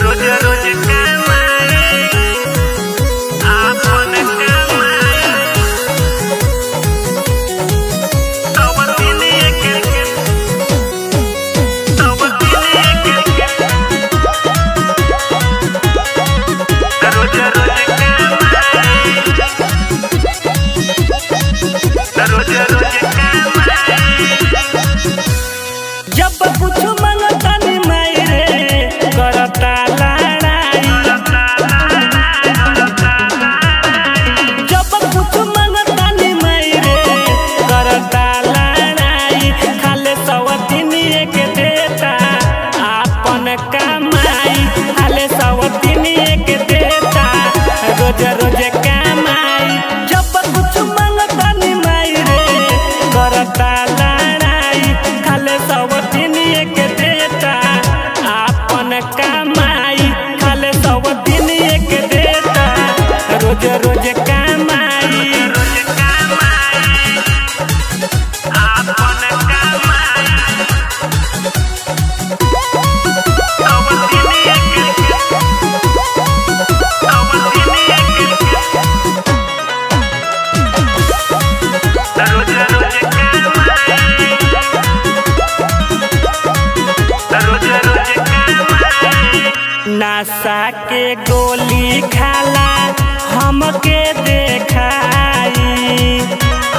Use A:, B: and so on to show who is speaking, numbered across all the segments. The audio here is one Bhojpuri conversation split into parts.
A: रोज रोज कमाई आपन कमाई तब दिन एक तब दिन एक रोज रोज कमाई रोज रोज कमाई
B: जब कुछ मांगता नहीं माई रे करता लड़ाई। जब कुछ मांगता नहीं माई रे करता लड़ाई। खाले सवतिनिए के देता आपन कमाई। खाले सवतिनिए के देता रोज रोज कमाई। जब कुछ मांगता नहीं माई रे करता लड़ाई। खाले सवतिनिए के देता आपन कमाई। खाले सवतिनिए के देता रोज रोज कमाई।
A: रोज कमाई आपन कमाई तब दिन एक तब दिन एक रोज रोज कमाई रोज रोज कमाई
B: नशा के गोली खाला हमके देखाई।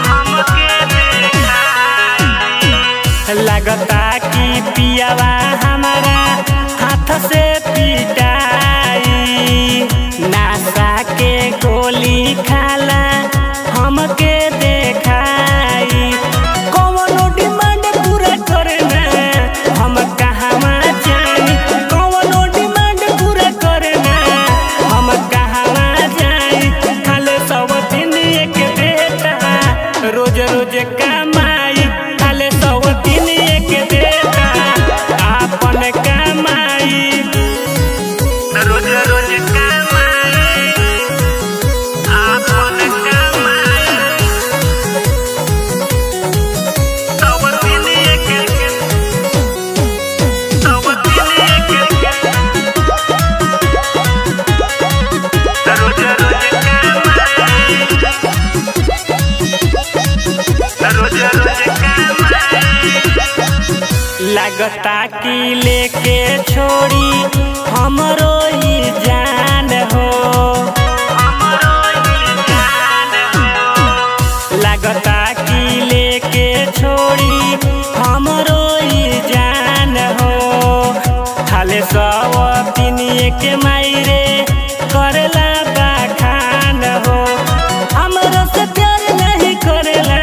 A: हमके देखाई
B: लगता कि पियावा हमारा हाथ से पिटाई। नशा के गोली खाला हमके देखाई। कौनो डिमांड पूरा करना हम कहवा जानी। कौनो डिमांड पूरा करना हम कहवा जाई। खाले सवतिनिए के देता रोज रोज कमाई। खाले सवतिनिए के देता आपन कमाई।
A: रोज रोज कमाई आपन कमाई तब दिन एक तब दिन एक रोज रोज कमाई रोज रोज कमाई
B: लगता कि लेके छोड़ी हमरो ही जान हो।
A: हमरो ही जान हो
B: लगता कि लेके छोड़ी हमरो ही जान हो। खाले सवतिनिए के माई रे करेला बखान हो। हमरो से प्यार नहीं करेला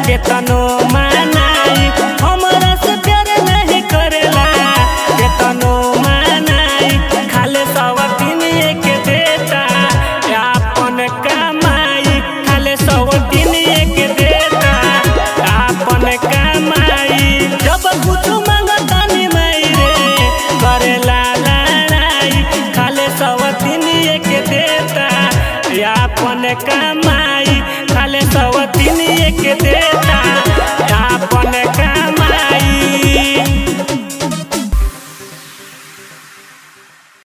B: केतनो मनाई। हमरा से प्यार नहीं करेला केतनो मनाई। खाले सवतिनिए के देता आपन कमाई। खाले सवतिनिए के देता आपन कमाई। जब कुछ मांगता नहीं माई रे करेला लड़ाई। खाले सवतिनिए के देता आपन कमाई। खाले सवतिनिए के देता आपन